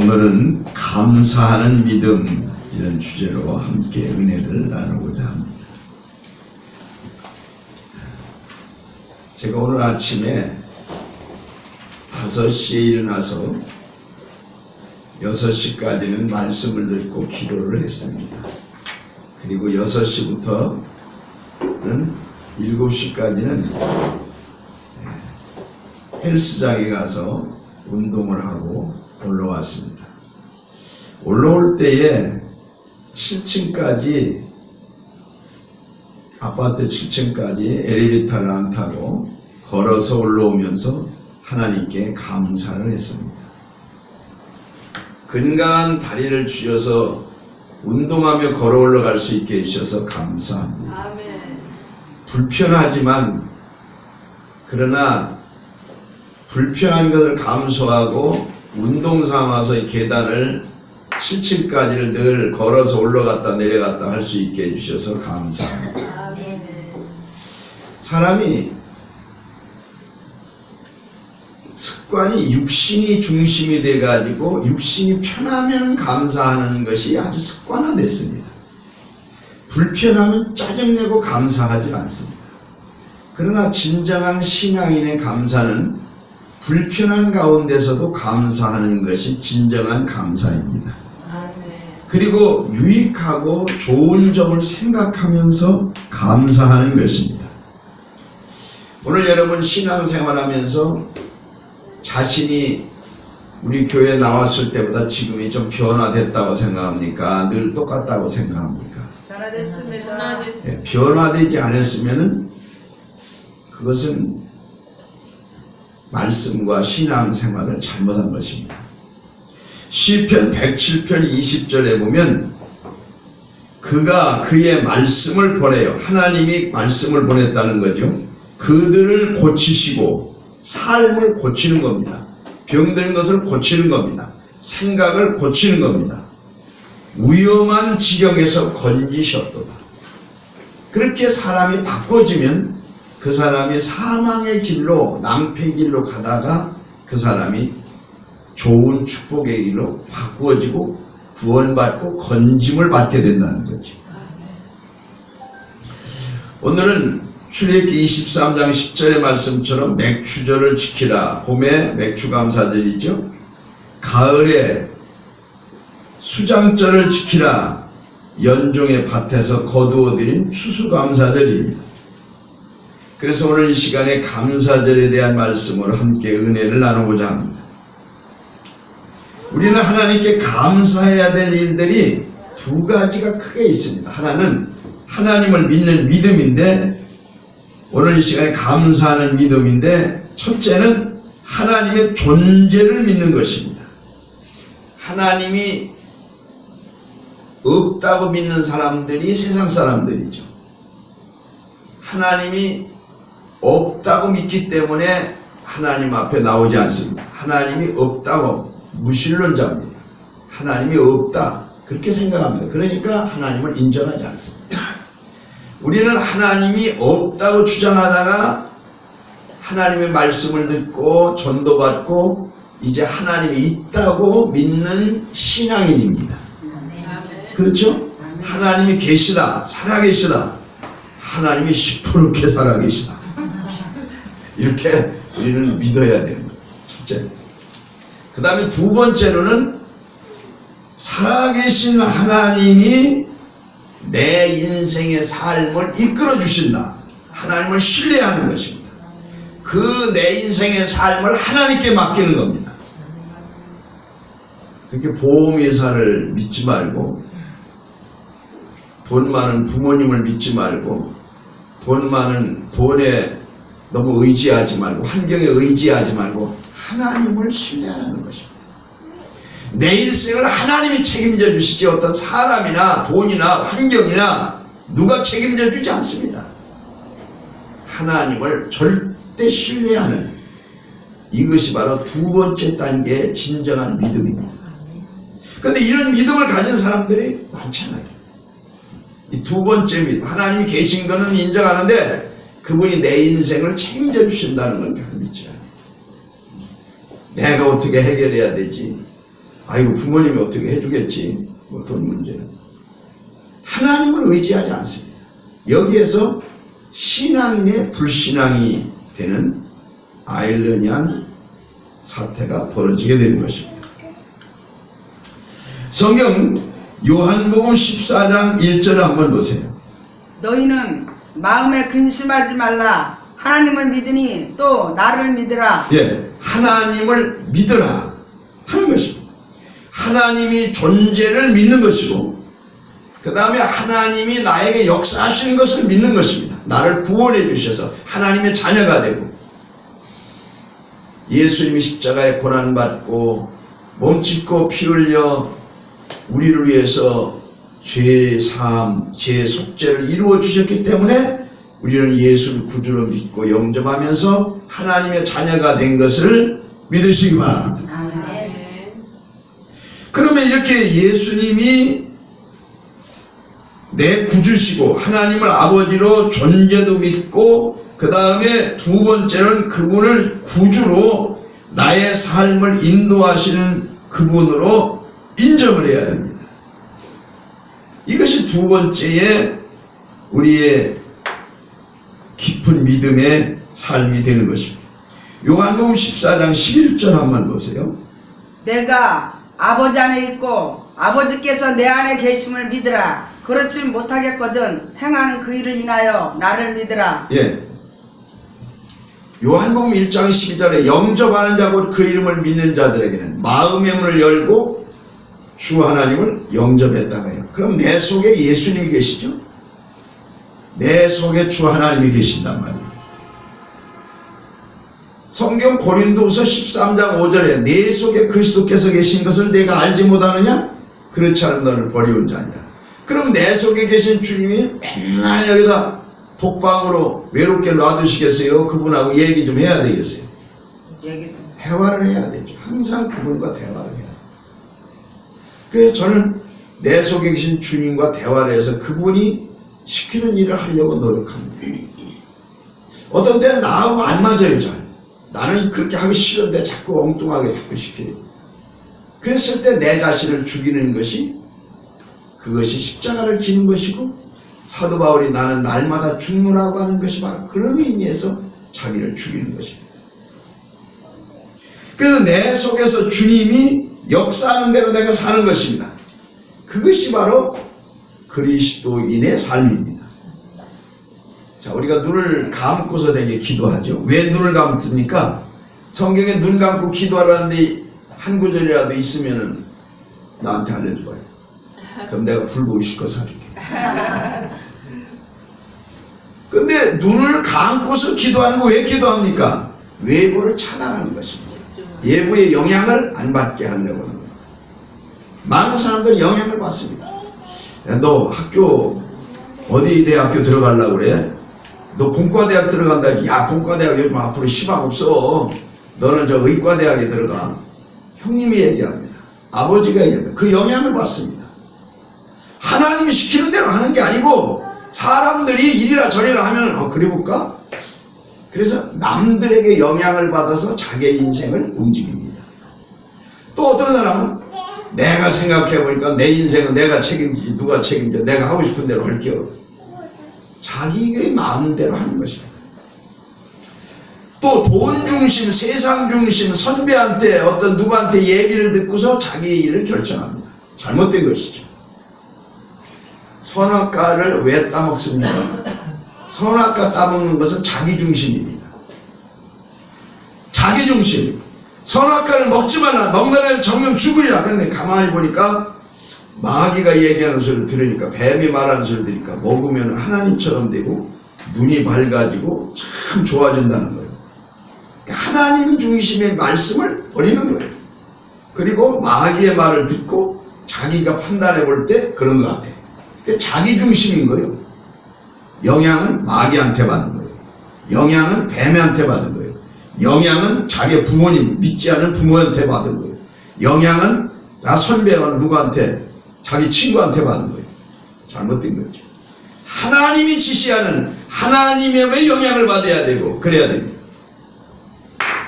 오늘은 감사하는 믿음 이런 주제로 함께 은혜를 나누고자 합니다. 제가 오늘 아침에 5시에 일어나서 6시까지는 말씀을 듣고 기도를 했습니다. 그리고 6시부터는 7시까지는 헬스장에 가서 운동을 하고 올라왔습니다. 올라올 때에 7층까지 아파트 7층까지 엘리베이터를 안 타고 걸어서 올라오면서 하나님께 감사를 했습니다. 건강한 다리를 주셔서 운동하며 걸어 올라갈 수 있게 해주셔서 감사합니다. 아멘. 불편하지만 그러나 불편한 것을 감수하고 운동 삼아서 이 계단을 7층까지를 늘 걸어서 올라갔다 내려갔다 할 수 있게 해주셔서 감사합니다. 아멘. 사람이 습관이 육신이 중심이 돼가지고 육신이 편하면 감사하는 것이 아주 습관화됐습니다. 불편하면 짜증내고 감사하지 않습니다. 그러나 진정한 신앙인의 감사는 불편한 가운데서도 감사하는 것이 진정한 감사입니다. 그리고 유익하고 좋은 점을 생각하면서 감사하는 것입니다. 오늘 여러분 신앙생활하면서 자신이 우리 교회에 나왔을 때보다 지금이 좀 변화됐다고 생각합니까? 늘 똑같다고 생각합니까? 변화됐습니다. 네, 변화되지 않았으면은 그것은 말씀과 신앙생활을 잘못한 것입니다. 시편 107편 20절에 보면 그가 그의 말씀을 보내요. 하나님이 말씀을 보냈다는 거죠. 그들을 고치시고 삶을 고치는 겁니다. 병든 것을 고치는 겁니다. 생각을 고치는 겁니다. 위험한 지경에서 건지셨도다. 그렇게 사람이 바꿔지면 그 사람이 사망의 길로 낭패의 길로 가다가 그 사람이 좋은 축복의 길로 바꾸어지고 구원받고 건짐을 받게 된다는 거죠. 오늘은 출애굽기 23장 10절의 말씀처럼 맥추절을 지키라. 봄에 맥추감사절이죠. 가을에 수장절을 지키라. 연종의 밭에서 거두어들인 추수감사절입니다. 그래서 오늘 이 시간에 감사절에 대한 말씀으로 함께 은혜를 나누고자 합니다. 우리는 하나님께 감사해야 될 일들이 두 가지가 크게 있습니다. 하나는 하나님을 믿는 믿음인데 오늘 이 시간에 감사하는 믿음인데 첫째는 하나님의 존재를 믿는 것입니다. 하나님이 없다고 믿는 사람들이 세상 사람들이죠. 하나님이 없다고 믿기 때문에 하나님 앞에 나오지 않습니다. 하나님이 없다고 무신론자입니다. 하나님이 없다 그렇게 생각합니다. 그러니까 하나님을 인정하지 않습니다. 우리는 하나님이 없다고 주장하다가 하나님의 말씀을 듣고 전도받고 이제 하나님이 있다고 믿는 신앙인입니다. 그렇죠? 하나님이 계시다, 살아계시다. 하나님이 시퍼렇게 살아계시다. 이렇게 우리는 믿어야 되는 거예요. 첫째. 그 다음에 두 번째로는 살아계신 하나님이 내 인생의 삶을 이끌어 주신다. 하나님을 신뢰하는 것입니다. 그 내 인생의 삶을 하나님께 맡기는 겁니다. 그렇게 보험회사를 믿지 말고 돈 많은 부모님을 믿지 말고 돈 많은 돈에 너무 의지하지 말고 환경에 의지하지 말고 하나님을 신뢰하는 것입니다. 내 일생을 하나님이 책임져 주시지 어떤 사람이나 돈이나 환경이나 누가 책임져 주지 않습니다. 하나님을 절대 신뢰하는 이것이 바로 두 번째 단계의 진정한 믿음입니다. 그런데 이런 믿음을 가진 사람들이 많잖아요. 이 두 번째 믿음, 하나님이 계신 것은 인정하는데 그분이 내 인생을 책임져 주신다는 건 별로 믿지 않아요. 내가 어떻게 해결해야 되지? 아이고 부모님이 어떻게 해주겠지. 뭐 돈 문제는. 하나님을 의지하지 않습니다. 여기에서 신앙인의 불신앙이 되는 아이러니한 사태가 벌어지게 되는 것입니다. 성경 요한복음 14장 1절을 한번 보세요. 너희는 마음에 근심하지 말라. 하나님을 믿으니 또 나를 믿으라. 예, 하나님을 믿으라 하는 것입니다. 하나님이 존재를 믿는 것이고, 그 다음에 하나님이 나에게 역사하시는 것을 믿는 것입니다. 나를 구원해 주셔서 하나님의 자녀가 되고, 예수님이 십자가에 고난받고 몸 찢고 피 흘려 우리를 위해서 죄 사함, 죄 속죄를 이루어 주셨기 때문에 우리는 예수를 구주로 믿고 영접하면서 하나님의 자녀가 된 것을 믿으시기 바랍니다. 아멘. 그러면 이렇게 예수님이 내 구주시고 하나님을 아버지로 존재도 믿고, 그 다음에 두 번째는 그분을 구주로 나의 삶을 인도하시는 그분으로 인정을 해야 됩니다. 이것이 두 번째의 우리의 깊은 믿음의 삶이 되는 것입니다. 요한복음 14장 11절 한번 보세요. 내가 아버지 안에 있고 아버지께서 내 안에 계심을 믿으라. 그렇지 못하겠거든 행하는 그 일을 인하여 나를 믿으라. 예. 요한복음 1장 12절에 영접하는 자고 그 이름을 믿는 자들에게는 마음의 문을 열고 주 하나님을 영접했다고 해요. 그럼 내 속에 예수님이 계시죠? 내 속에 주 하나님이 계신단 말이에요. 성경 고린도후서 13장 5절에 내 속에 그리스도께서 계신 것을 내가 알지 못하느냐? 그렇지 않은 너를 버리온 자니라. 그럼 내 속에 계신 주님이 맨날 여기다 독방으로 외롭게 놔두시겠어요? 그분하고 얘기 좀 해야 되겠어요? 대화를 해야 되죠. 항상 그분과 대화를 해야 돼요. 그래서 저는 내 속에 계신 주님과 대화를 해서 그분이 시키는 일을 하려고 노력합니다. 어떤 때는 나하고 안 맞아요. 잘. 나는 그렇게 하기 싫은데 자꾸 엉뚱하게 자꾸 시켜요. 그랬을 때 내 자신을 죽이는 것이, 그것이 십자가를 지는 것이고, 사도 바울이 나는 날마다 죽노라고 하는 것이 바로 그런 의미에서 자기를 죽이는 것입니다. 그래서 내 속에서 주님이 역사하는 대로 내가 사는 것입니다. 그것이 바로 그리스도인의 삶입니다. 자, 우리가 눈을 감고서 되게 기도하죠. 왜 눈을 감습니까? 성경에 눈 감고 기도하라는데 한 구절이라도 있으면은 나한테 알려줘요. 그럼 내가 불고기 실컷 사줄게. 근데 눈을 감고서 기도하는 거 왜 기도합니까? 외부를 차단하는 것입니다. 외부의 영향을 안 받게 하려고 하는 거예요. 많은 사람들은 영향을 받습니다. 야, 너 학교 어디 대학교 들어가려고 그래? 너 공과대학 들어간다. 야, 공과대학 요즘 앞으로 희망 없어. 너는 저 의과대학에 들어가. 형님이 얘기합니다. 아버지가 얘기합니다. 그 영향을 받습니다. 하나님이 시키는 대로 하는 게 아니고 사람들이 이리라 저리라 하면 그래 볼까? 그래서 남들에게 영향을 받아서 자기의 인생을 움직입니다. 또 어떤 사람은 내가 생각해 보니까 내 인생은 내가 책임지지, 누가 책임져, 내가 하고 싶은 대로 할게요. 자기의 마음대로 하는 것입니다. 또 돈 중심, 세상 중심, 선배한테 어떤 누구한테 얘기를 듣고서 자기의 일을 결정합니다. 잘못된 것이죠. 선악과를 왜 따먹습니까? 선악과 따먹는 것은 자기중심입니다. 자기중심. 선악과를 먹지 말라. 먹는 애는 정령 죽으리라. 근데 가만히 보니까 마귀가 얘기하는 소리를 들으니까, 뱀이 말하는 소리를 들으니까 먹으면 하나님처럼 되고 눈이 밝아지고 참 좋아진다는 거예요. 하나님 중심의 말씀을 버리는 거예요. 그리고 마귀의 말을 듣고 자기가 판단해 볼 때 그런 것 같아요. 자기 중심인 거예요. 영향은 마귀한테 받은 거예요. 영향은 뱀한테 받은 거예요. 영향은 자기 부모님, 믿지 않은 부모한테 받은 거예요. 영향은 선배와 누구한테, 자기 친구한테 받은 거예요. 잘못된 거죠. 하나님이 지시하는 하나님의 영향을 받아야 되고 그래야 됩니다.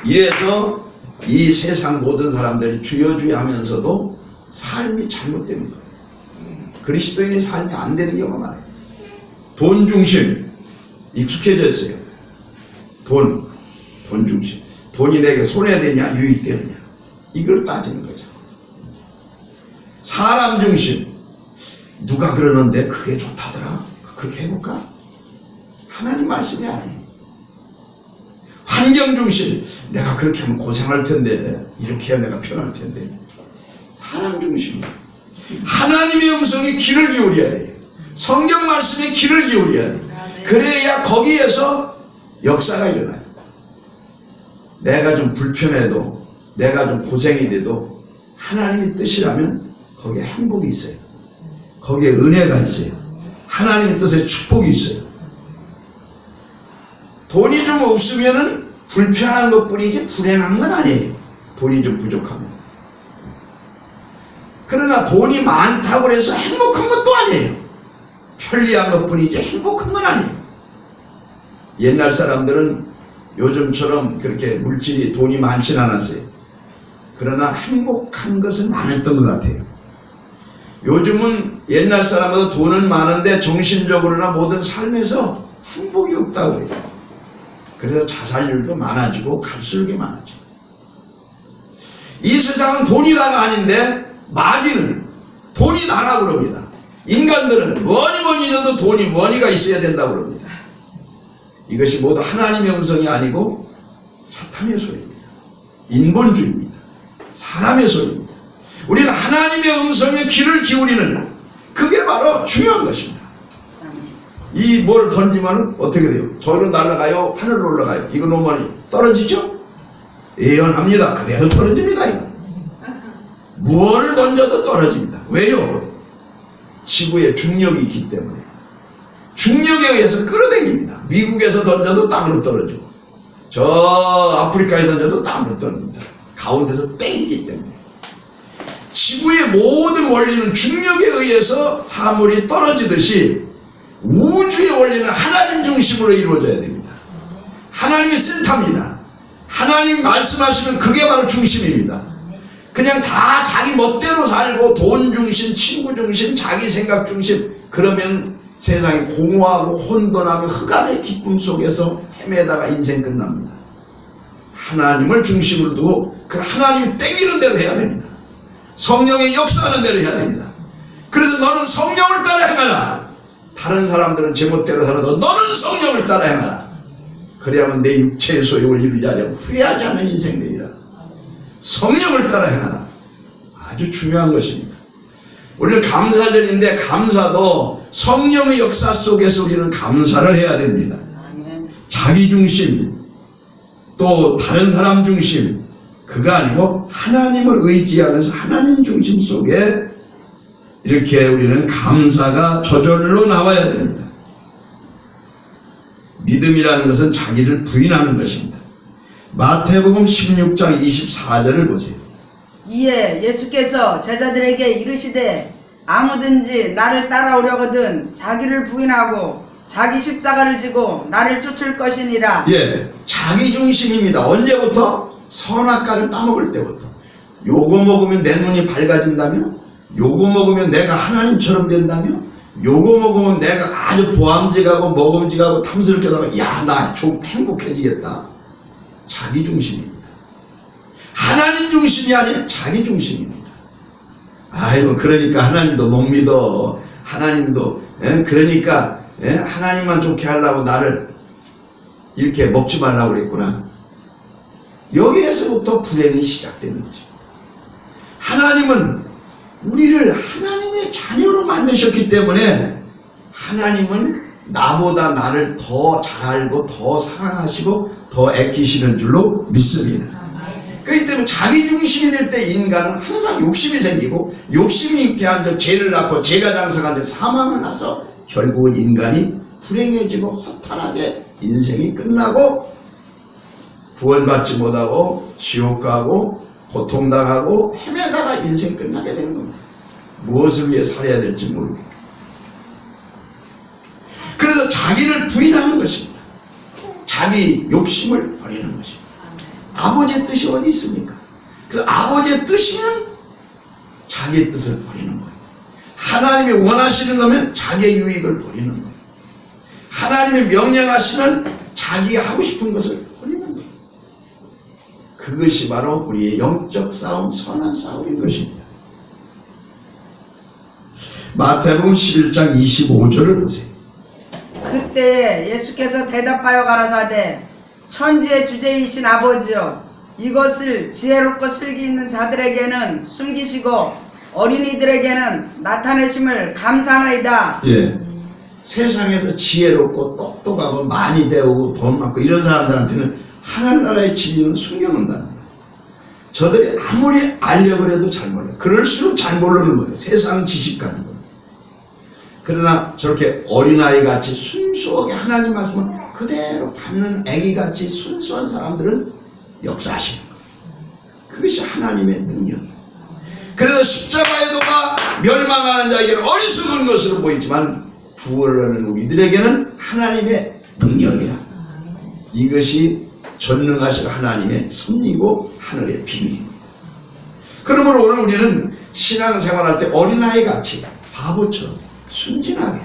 이래서 이 세상 모든 사람들이 주여 주여 하면서도 삶이 잘못되는 거예요. 그리스도인의 삶이 안 되는 경우가 많아요. 돈 중심 익숙해졌어요. 돈 중심. 돈이 내게 손해되냐 유익되느냐 이걸 따지는 거죠. 사람 중심. 누가 그러는데 그게 좋다더라. 그렇게 해볼까? 하나님 말씀이 아니에요. 환경 중심. 내가 그렇게 하면 고생할 텐데 이렇게 해야 내가 편할 텐데. 사람 중심. 하나님의 음성에 귀를 기울여야 돼요. 성경 말씀에 귀를 기울여야 돼요. 그래야 거기에서 역사가 일어나요. 내가 좀 불편해도 내가 좀 고생이 돼도 하나님의 뜻이라면 거기에 행복이 있어요. 거기에 은혜가 있어요. 하나님의 뜻에 축복이 있어요. 돈이 좀 없으면은 불편한 것 뿐이지 불행한 건 아니에요. 돈이 좀 부족하면. 그러나 돈이 많다고 해서 행복한 것도 아니에요. 편리한 것 뿐이지 행복한 건 아니에요. 옛날 사람들은 요즘처럼 그렇게 물질이 돈이 많진 않았어요. 그러나 행복한 것은 많았던 것 같아요. 요즘은 옛날 사람보다 돈은 많은데 정신적으로나 모든 삶에서 행복이 없다고 해요. 그래서 자살률도 많아지고 갈수록 많아져요. 이 세상은 돈이 다가 아닌데 마귀는 돈이 나라고 그럽니다. 인간들은 뭐니 해도 돈이 머니가 있어야 된다고 그럽니다. 이것이 모두 하나님의 음성이 아니고 사탄의 소리입니다. 인본주의입니다. 사람의 소리입니다. 우리는 하나님의 음성에 귀를 기울이는 그게 바로 중요한 것입니다. 이 뭘 던지면 어떻게 돼요? 저기로 날아가요? 하늘로 올라가요? 이거 놓으면 떨어지죠? 예언합니다. 그대로 떨어집니다. 이거. 무엇을 던져도 떨어집니다. 왜요? 지구에 중력이 있기 때문에. 중력에 의해서 끌어당깁니다. 미국에서 던져도 땅으로 떨어지고 저 아프리카에 던져도 땅으로 떨어집니다. 가운데서 땡기기 때문에. 지구의 모든 원리는 중력에 의해서 사물이 떨어지듯이 우주의 원리는 하나님 중심으로 이루어져야 됩니다. 하나님이 센터입니다. 하나님이 말씀하시면 그게 바로 중심입니다. 그냥 다 자기 멋대로 살고 돈 중심, 친구 중심, 자기 생각 중심 그러면 세상이 공허하고 혼돈하며 흑암의 기쁨 속에서 헤매다가 인생 끝납니다. 하나님을 중심으로 두고 그 하나님이 땡기는 대로 해야 됩니다. 성령의 역사하는 대로 해야 됩니다. 그래서 너는 성령을 따라 행하라. 다른 사람들은 제멋대로 살아도 너는 성령을 따라 행하라. 그래야만 내 육체의 소욕을 이루지 않으려고 후회하지 않은 인생 되리라. 성령을 따라 행하라. 아주 중요한 것입니다. 오늘 감사절인데 감사도 성령의 역사 속에서 우리는 감사를 해야 됩니다. 자기 중심 또 다른 사람 중심 그가 아니고 하나님을 의지하면서 하나님 중심 속에 이렇게 우리는 감사가 저절로 나와야 됩니다. 믿음이라는 것은 자기를 부인하는 것입니다. 마태복음 16장 24절을 보세요. 이에 예수께서 제자들에게 이르시되 아무든지 나를 따라오려거든 자기를 부인하고 자기 십자가를 지고 나를 쫓을 것이니라. 예, 자기 중심입니다. 언제부터? 선악과를 따먹을 때부터. 요거 먹으면 내 눈이 밝아진다며? 요거 먹으면 내가 하나님처럼 된다며? 요거 먹으면 내가 아주 보암직하고 먹음직하고 탐스럽게 하다가 야, 나 좀 행복해지겠다. 자기 중심입니다. 하나님 중심이 아니라 자기 중심입니다. 아이고 그러니까 하나님도 못 믿어. 하나님도 그러니까 하나님만 좋게 하려고 나를 이렇게 먹지 말라고 그랬구나. 여기에서부터 불행이 시작되는 거죠. 하나님은 우리를 하나님의 자녀로 만드셨기 때문에 하나님은 나보다 나를 더 잘 알고 더 사랑하시고 더 아끼시는 줄로 믿습니다. 그렇기 때문에 자기 중심이 될 때 인간은 항상 욕심이 생기고 욕심이 잉태한 적 죄를 낳고 죄가 장성한 적 사망을 낳아서 결국은 인간이 불행해지고 허탈하게 인생이 끝나고 구원받지 못하고 지옥 가고 고통당하고 헤매다가 인생 끝나게 되는 겁니다. 무엇을 위해 살아야 될지 모르고. 그래서 자기를 부인하는 것입니다. 자기 욕심을 버리는 것입니다. 아버지의 뜻이 어디 있습니까? 그 아버지의 뜻이면 자기의 뜻을 버리는 거예요. 하나님이 원하시는 거면 자기의 유익을 버리는 거예요. 하나님이 명령하시면 자기 하고 싶은 것을 버리는 거예요. 그것이 바로 우리의 영적 싸움, 선한 싸움인 것입니다. 마태복음 11장 25절을 보세요. 그때 예수께서 대답하여 가라사대 천지의 주제이신 아버지여 이것을 지혜롭고 슬기 있는 자들에게는 숨기시고 어린이들에게는 나타내심을 감사하나이다. 예. 세상에서 지혜롭고 똑똑하고 많이 배우고 돈 많고 이런 사람들한테는 하늘나라의 진리는 숨겨놓는다는 거예요. 저들이 아무리 알려고 해도 잘 몰라요. 그럴수록 잘 모르는 거예요. 세상 지식 가지고. 그러나 저렇게 어린아이같이 순수하게 하나님 말씀을 그대로 받는 애기같이 순수한 사람들은 역사하시는 거예요. 그것이 하나님의 능력이에요. 그래서 십자가의 도가 멸망하는 자에게는 어리석은 것으로 보이지만 구원을 얻는 우리들에게는 하나님의 능력이라. 이것이 전능하신 하나님의 섭리고 하늘의 비밀입니다. 그러므로 오늘 우리는 신앙생활할 때 어린아이같이 바보처럼 순진하게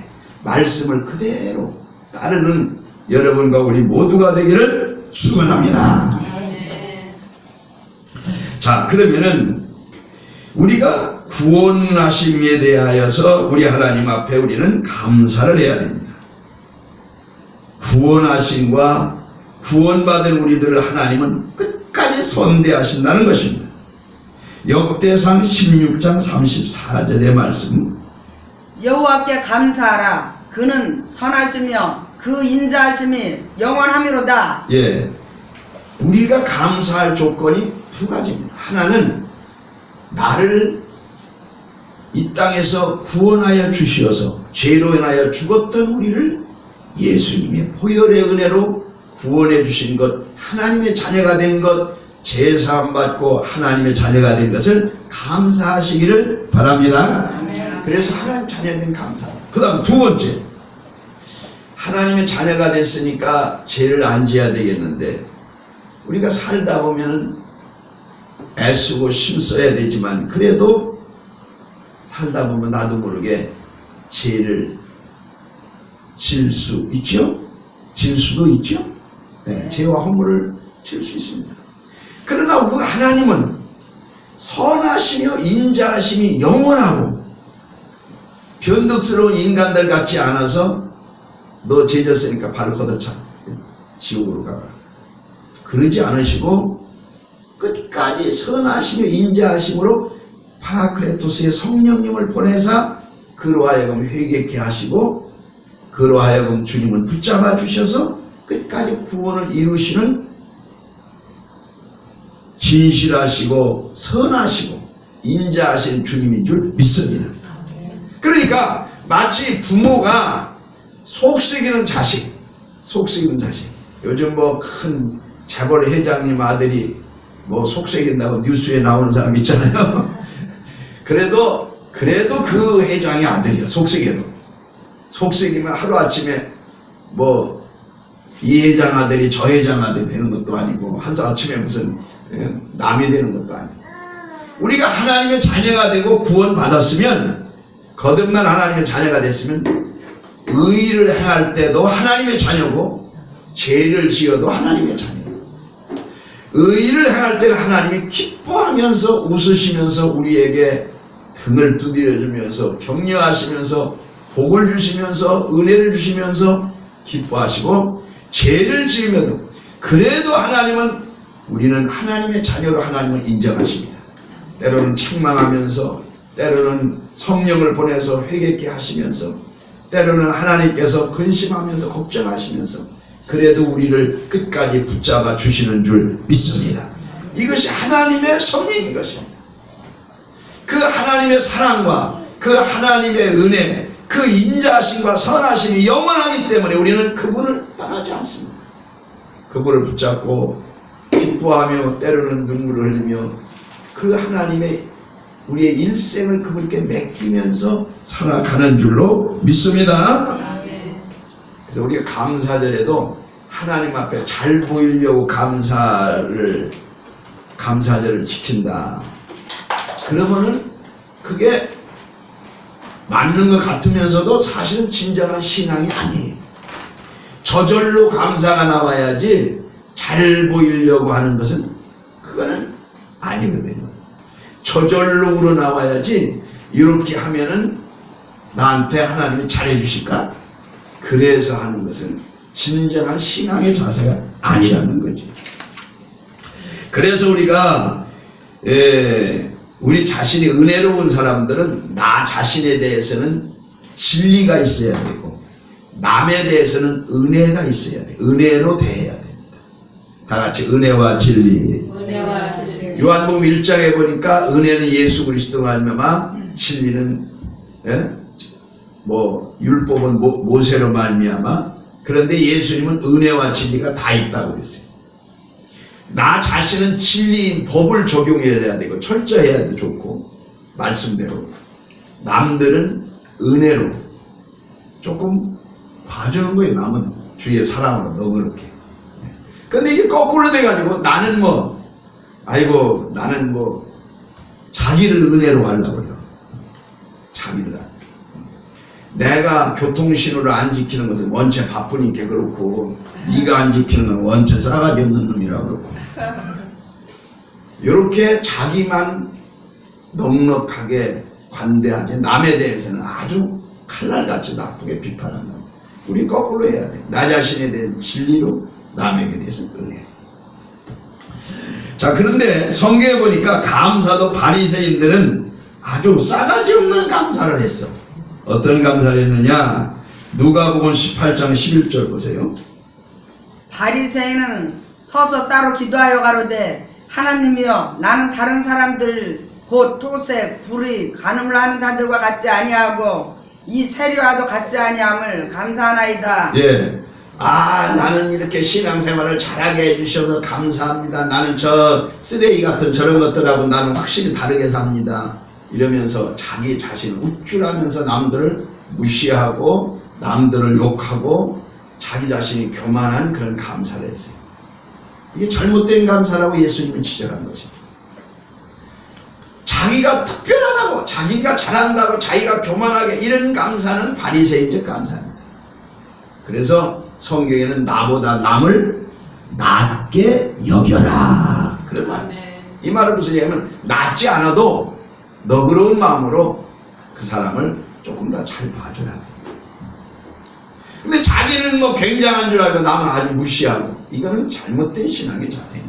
말씀을 그대로 따르는 여러분과 우리 모두가 되기를 축원합니다. 자, 그러면은 우리가 구원하심에 대하여서 우리 하나님 앞에 우리는 감사를 해야 됩니다. 구원하심과 구원받은 우리들을 하나님은 끝까지 선대하신다는 것입니다. 역대상 16장 34절의 말씀, 여호와께 감사하라 그는 선하시며 그 인자하심이 영원하미로다. 예, 우리가 감사할 조건이 두 가지입니다. 하나는 나를 이 땅에서 구원하여 주시어서 죄로 인하여 죽었던 우리를 예수님의 보혈의 은혜로 구원해 주신 것, 하나님의 자녀가 된 것, 제사함 받고 하나님의 자녀가 된 것을 감사하시기를 바랍니다. 그래서 하나님 자녀가 된 감사. 그 다음 두 번째, 하나님의 자녀가 됐으니까 죄를 안 지어야 되겠는데 우리가 살다 보면은 애쓰고 힘써야 되지만 그래도 살다 보면 나도 모르게 죄를 질 수 있죠? 질 수도 있죠? 네, 죄와 허물을 질 수 있습니다. 그러나 우리가 하나님은 선하시며 인자하심이 영원하고 변덕스러운 인간들 같지 않아서 너 죄 졌으니까 발 걷어차 지옥으로 가라 그러지 않으시고 끝까지 선하시며 인자하심으로 파라크레토스의 성령님을 보내사 그로 하여금 회개케 하시고 그로 하여금 주님을 붙잡아 주셔서 끝까지 구원을 이루시는 진실하시고 선하시고 인자하신 주님인 줄 믿습니다. 그러니까 마치 부모가 속썩이는 자식, 요즘 뭐 큰 재벌 회장님 아들이 뭐 속썩인다고 뉴스에 나오는 사람 있잖아요. 그래도 그 회장의 아들이야. 속썩이면 하루아침에 뭐 이 회장 아들이 저 회장 아들이 되는 것도 아니고 하루아침에 무슨 남이 되는 것도 아니고 우리가 하나님의 자녀가 되고 구원 받았으면 거듭난 하나님의 자녀가 됐으면 의를 행할 때도 하나님의 자녀고 죄를 지어도 하나님의 자녀고 의를 행할 때는 하나님이 기뻐하면서 웃으시면서 우리에게 등을 두드려주면서 격려하시면서 복을 주시면서 은혜를 주시면서 기뻐하시고 죄를 지으면 그래도 하나님은 우리는 하나님의 자녀로 하나님을 인정하십니다. 때로는 책망하면서 때로는 성령을 보내서 회개케 하시면서 때로는 하나님께서 근심하면서 걱정하시면서 그래도 우리를 끝까지 붙잡아 주시는 줄 믿습니다. 이것이 하나님의 섭리인 것입니다. 그 하나님의 사랑과 그 하나님의 은혜, 그 인자하심과 선하심이 영원하기 때문에 우리는 그분을 떠나지 않습니다. 그분을 붙잡고 기뻐하며 때로는 눈물을 흘리며 그 하나님의 우리의 일생을 그분께 맡기면서 살아가는 줄로 믿습니다. 그래서 우리가 감사절에도 하나님 앞에 잘 보이려고 감사를 감사절을 지킨다. 그러면은 그게 맞는 것 같으면서도 사실은 진정한 신앙이 아니에요. 저절로 감사가 나와야지 잘 보이려고 하는 것은 그거는 아니거든요. 저절로 우러나와야지 이렇게 하면은 나한테 하나님이 잘해 주실까? 그래서 하는 것은 진정한 신앙의 자세가 아니라는 거죠. 그래서 우리가 우리 자신이 은혜로운 사람들은 나 자신에 대해서는 진리가 있어야 되고 남에 대해서는 은혜가 있어야 돼. 은혜로 대해야 됩니다. 다 같이 은혜와 진리. 은혜와 진리. 요한복음 1장에 보니까 은혜는 예수 그리스도 말미암아 진리는 율법은 모세로 말미암아. 그런데 예수님은 은혜와 진리가 다 있다고 그랬어요. 나 자신은 진리인 법을 적용해야 되고 철저해야 돼 좋고 말씀대로. 남들은 은혜로 조금 봐주는 거예요. 남은 주의 사랑으로 너그럽게. 근데 이게 거꾸로 돼가지고 나는 나는 자기를 은혜로 하려고 그래요. 자기를. 내가 교통신호를 안 지키는 것은 원체 바쁘니까 그렇고 네가 안 지키는 건 원체 싸가지 없는 놈이라고 그렇고 이렇게 자기만 넉넉하게 관대하게 남에 대해서는 아주 칼날같이 나쁘게 비판한다. 우리 거꾸로 해야 돼. 나 자신에 대한 진리로 남에게 대해서 은혜. 자, 그런데 성경에 보니까 감사도 바리새인들은 아주 싸가지 없는 감사를 했어. 어떤 감사를 했느냐? 누가복음 18장 11절 보세요. 바리새인은 서서 따로 기도하여 가로되 하나님이여 나는 다른 사람들 곧 토세, 불의, 간음을 하는 자들과 같지 아니하고 이 세리와도 같지 아니함을 감사하나이다. 예. 나는 이렇게 신앙생활을 잘하게 해주셔서 감사합니다. 나는 저 쓰레기 같은 저런 것들하고 나는 확실히 다르게 삽니다. 이러면서 자기 자신을 우쭐하면서 남들을 무시하고 남들을 욕하고 자기 자신이 교만한 그런 감사를 했어요. 이게 잘못된 감사라고 예수님은 지적한 것입니다. 자기가 특별하다고 자기가 잘한다고 자기가 교만하게 이런 감사는 바리새인적 감사입니다. 그래서 성경에는 나보다 남을 낮게 여겨라 그런 말이 있어요. 이 말은 무슨 얘기냐면 낫지 않아도 너그러운 마음으로 그 사람을 조금 더 잘 봐주라. 근데 자기는 굉장한 줄 알고 남은 아주 무시하고 이거는 잘못된 신앙의 자세인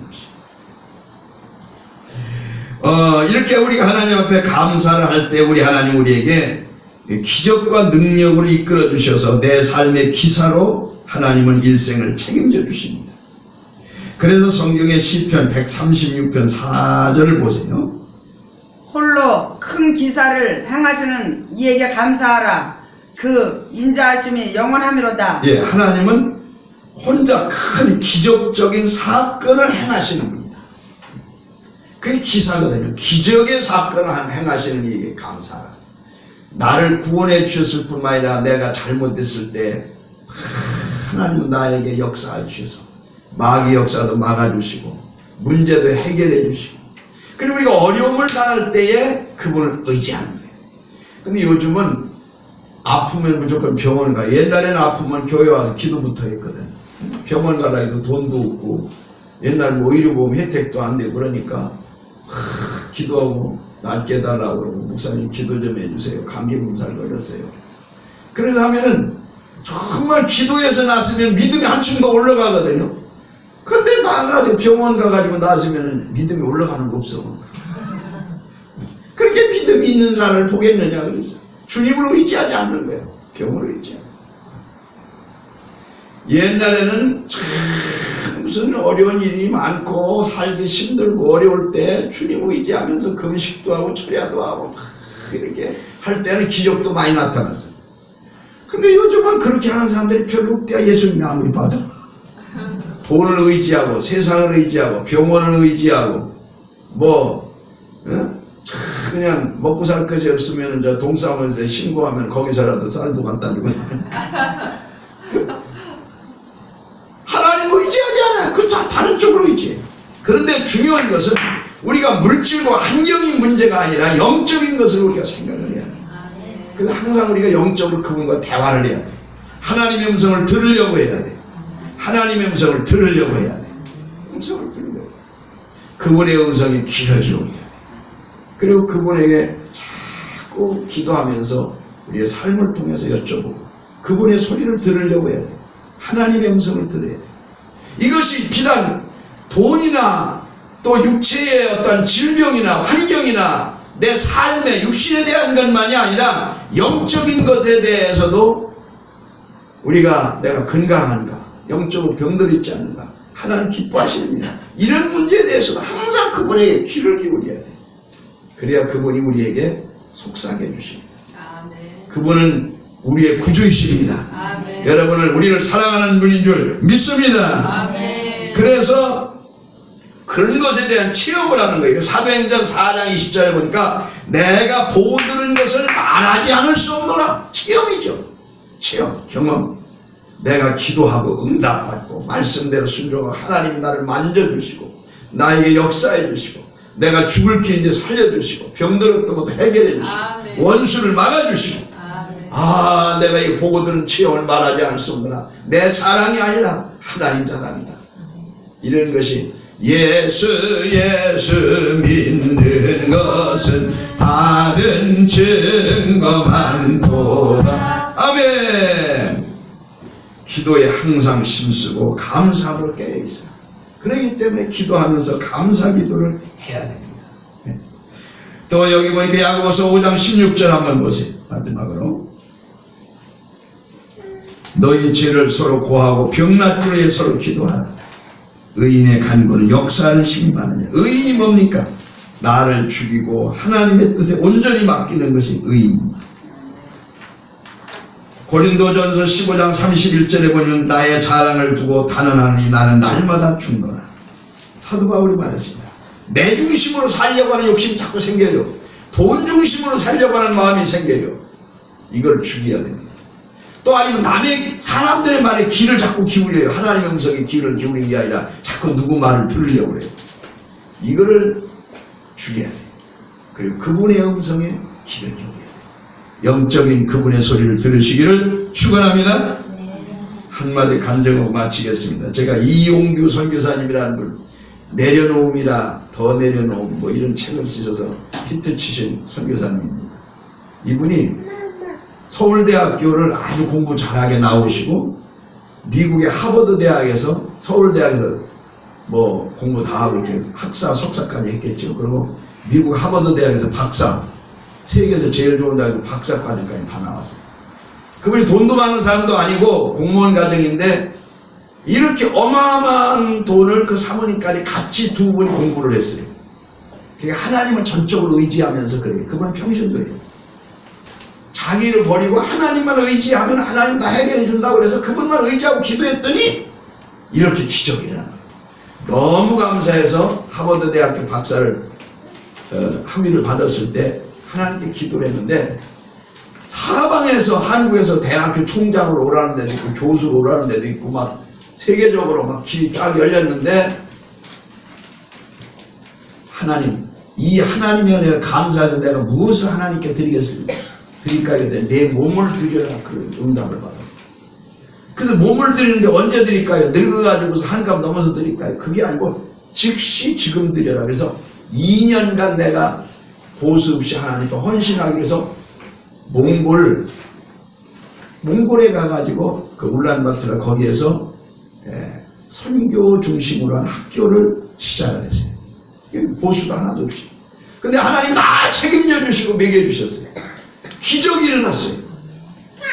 것이에요. 이렇게 우리가 하나님 앞에 감사를 할 때 우리 하나님 우리에게 기적과 능력으로 이끌어 주셔서 내 삶의 기사로 하나님은 일생을 책임져 주십니다. 그래서 성경의 시편 136편 4절을 보세요. 홀로 큰 기사를 행하시는 이에게 감사하라. 그 인자하심이 영원하미로다. 예, 하나님은 혼자 큰 기적적인 사건을 행하시는 분이다. 그게 기사거든요. 기적의 사건을 행하시는 이에게 감사하라. 나를 구원해 주셨을 뿐만 아니라 내가 잘못됐을 때 하나님은 나에게 역사해 주셔서 마귀 역사도 막아주시고 문제도 해결해 주시고 그리고 우리가 어려움을 당할 때에 그분을 의지하는 거예요. 근데 요즘은 아프면 무조건 병원 가. 옛날에는 아프면 교회 와서 기도부터 했거든. 병원 가라 해도 돈도 없고 옛날 의료보험 혜택도 안 되고 그러니까 기도하고 낫게 해달라고 그러고 목사님 기도 좀 해주세요. 감기 몸살 걸렸어요. 그래서 하면은 정말 기도해서 났으면 믿음이 한층 더 올라가거든요. 근데 나가지고 병원 가가지고 났으면 믿음이 올라가는 거 없어. 그렇게 믿음이 있는 사람을 보겠느냐 그랬어. 주님을 의지하지 않는 거예요. 병을 의지하고. 옛날에는 참 무슨 어려운 일이 많고 살기 힘들고 어려울 때 주님 의지하면서 금식도 하고 철야도 하고 막 이렇게 할 때는 기적도 많이 나타났어요. 근데 요즘은 그렇게 하는 사람들이 별로 없대야. 예수님이 아무리 봐도 돈을 의지하고 세상을 의지하고 병원을 의지하고 그냥 먹고 살 것이 없으면 저 동사무소에 신고하면 거기서라도 쌀도 갖다 주고 하나님 의지하지 않아. 그 다른 쪽으로 의지해. 그런데 중요한 것은 우리가 물질과 환경이 문제가 아니라 영적인 것을 우리가 생각을 해야 돼. 그래서 항상 우리가 영적으로 그분과 대화를 해야 돼. 하나님의 음성을 들으려고 해야 돼. 하나님의 음성을 들으려고 해야 돼. 음성을 들으려고. 그분의 음성이 귀를 기울여야 돼. 그리고 그분에게 자꾸 기도하면서 우리의 삶을 통해서 여쭤보고 그분의 소리를 들으려고 해야 돼. 하나님의 음성을 들어야 돼. 이것이 비단 돈이나 또 육체의 어떤 질병이나 환경이나 내 삶의 육신에 대한 것만이 아니라 영적인 것에 대해서도 우리가 내가 건강한가, 영적으로 병들어 있지 않는가, 하나님 기뻐하시느냐, 이런 문제에 대해서도 항상 그분에게 귀를 기울여야 돼. 그래야 그분이 우리에게 속삭여 주십니다. 그분은 우리의 구주이십니다. 여러분을, 우리를 사랑하는 분인 줄 믿습니다. 그래서 그런 것에 대한 체험을 하는 거예요. 사도행전 4장 20절에 보니까 내가 보고 들은 것을 말하지 않을 수 없노라. 체험이죠. 체험, 경험. 내가 기도하고 응답받고 말씀대로 순종하고 하나님 나를 만져주시고 나에게 역사해 주시고 내가 죽을 길인데 살려주시고 병들었던 것도 해결해 주시고 원수를 막아주시고 내가 이 보고 들은 체험을 말하지 않을 수 없구나. 내 자랑이 아니라 하나님 자랑이다. 이런 것이 예수 믿는 것은 다른 증거 많도다. 아멘. 기도에 항상 힘쓰고 감사함으로 깨어있어요. 그렇기 때문에 기도하면서 감사 기도를 해야 됩니다. 또 여기 보니까 야고보서 5장 16절 한번 보세요. 마지막으로 너희 죄를 서로 고하고 병낫기 위해 서로 기도하라. 의인의 간구는 역사하는 힘이 많으냐. 의인이 뭡니까? 나를 죽이고 하나님의 뜻에 온전히 맡기는 것이 의인입니다. 고린도전서 15장 31절에 보면 나의 자랑을 두고 단언하니 나는 날마다 죽노라. 사도 바울이 말했습니다. 내 중심으로 살려고 하는 욕심이 자꾸 생겨요. 돈 중심으로 살려고 하는 마음이 생겨요. 이걸 죽여야 됩니다. 또 아니면 남의 사람들의 말에 귀를 자꾸 기울여요. 하나님의 음성에 귀를 기울이는 게 아니라 자꾸 누구 말을 들으려고 그래요. 이거를 죽여야 돼요. 그리고 그분의 음성에 귀를 기울여야 돼요. 영적인 그분의 소리를 들으시기를 축원합니다. 한마디 간증하고 마치겠습니다. 제가 이용규 선교사님이라는 분, 내려놓음이라 더 내려놓음 뭐 이런 책을 쓰셔서 히트 치신 선교사님입니다. 이분이 서울대학교를 아주 공부 잘하게 나오시고 미국의 하버드 대학에서 서울대학에서 뭐 공부 다 하고 이렇게 학사 석사까지 했겠죠. 그리고 미국 하버드 대학에서 박사, 세계에서 제일 좋은 대학에서 박사까지까지 다 나왔어요. 그분이 돈도 많은 사람도 아니고 공무원 가정인데 이렇게 어마어마한 돈을 그 사모님까지 같이 두 분이 공부를 했어요. 그러니까 하나님을 전적으로 의지하면서 그래요. 그분은 평신도예요. 자기를 버리고 하나님만 의지하면 하나님 다 해결해 준다고 그래서 그분만 의지하고 기도했더니 이렇게 기적이 일어나요. 너무 감사해서 하버드 대학교 박사를 학위를 받았을 때 하나님께 기도를 했는데 사방에서 한국에서 대학교 총장으로 오라는 데도 있고 교수로 오라는 데도 있고 막 세계적으로 막 길이 쫙 열렸는데 하나님, 이 하나님의 은혜를 감사해서 내가 무엇을 하나님께 드리겠습니까? 드릴까요? 내 몸을 드려라. 그 응답을 받아요. 그래서 몸을 드리는데 언제 드릴까요? 늙어가지고서 한갑 넘어서 드릴까요? 그게 아니고 즉시 지금 드려라. 그래서 2년간 내가 보수 없이 하나님께 헌신하기 위해서 몽골에 가가지고 그 울란바토르 거기에서 선교 중심으로 한 학교를 시작을 했어요. 보수도 하나도 없이. 근데 하나님 다 책임져 주시고 먹여주셨어요. 기적이 일어났어요.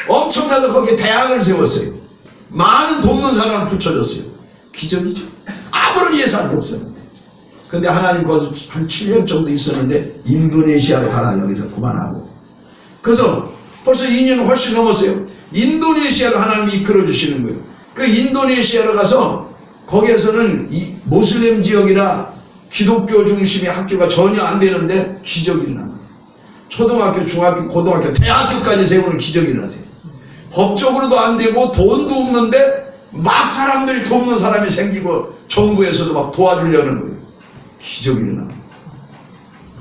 엄청나게 거기에 대학을 세웠어요. 많은 돕는 사람을 붙여줬어요. 기적이죠. 아무런 예산도 없었는데. 근데 하나님 거기서 한 7년 정도 있었는데 인도네시아로 가라 여기서 그만하고. 그래서 벌써 2년 훨씬 넘었어요. 인도네시아로 하나님이 이끌어 주시는 거예요. 그 인도네시아로 가서 거기에서는 이 모슬렘 지역이라 기독교 중심의 학교가 전혀 안 되는데 기적이 일어난 거예요. 초등학교, 중학교, 고등학교, 대학교까지 세우는 기적이 일어나세요. 법적으로도 안 되고 돈도 없는데 막 사람들이 돕는 사람이 생기고 정부에서도 막 도와주려는 거예요. 기적이 일어나.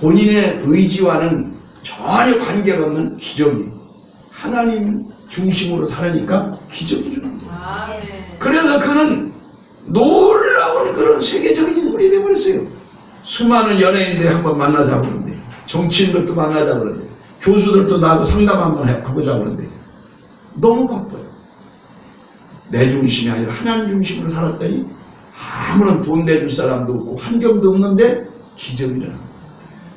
본인의 의지와는 전혀 관계가 없는 기적이 하나님 중심으로 살으니까 기적이 일어난 거예요. 그래서 그는 놀라운 그런 세계적인 인물이 되어버렸어요. 수많은 연예인들이 한번 만나자고 그러는데, 정치인들도 만나자고 그러는데, 교수들도 나하고 상담 한번 하고자 그러는데 너무 바빠요. 내 중심이 아니라 하나님 중심으로 살았더니 아무런 돈 내줄 사람도 없고 환경도 없는데 기적이 일어나.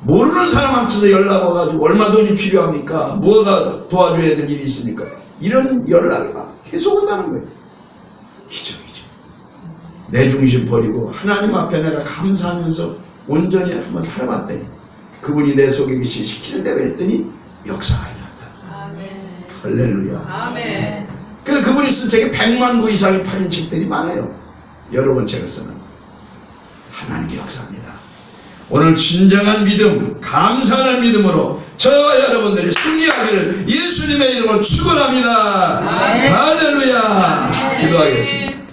모르는 사람한테도 연락 와가지고 얼마 돈이 필요합니까? 뭐가 도와줘야 될 일이 있습니까? 이런 연락이 막 계속 온다는 거예요. 기적이죠. 내 중심 버리고 하나님 앞에 내가 감사하면서 온전히 한번 살아봤더니 그분이 내 속에 계시 시키는 대로 했더니 역사가 일어났다. 할렐루야. 아멘. 그래서 그분이 쓴 책이 100만 부 이상이 팔린 책들이 많아요. 여러 번 책을 쓰는 하나님의 역사입니다. 오늘 진정한 믿음, 감사하는 믿음으로 저와 여러분들이 승리하기를 예수님의 이름으로 축원합니다. 할렐루야. 기도하겠습니다.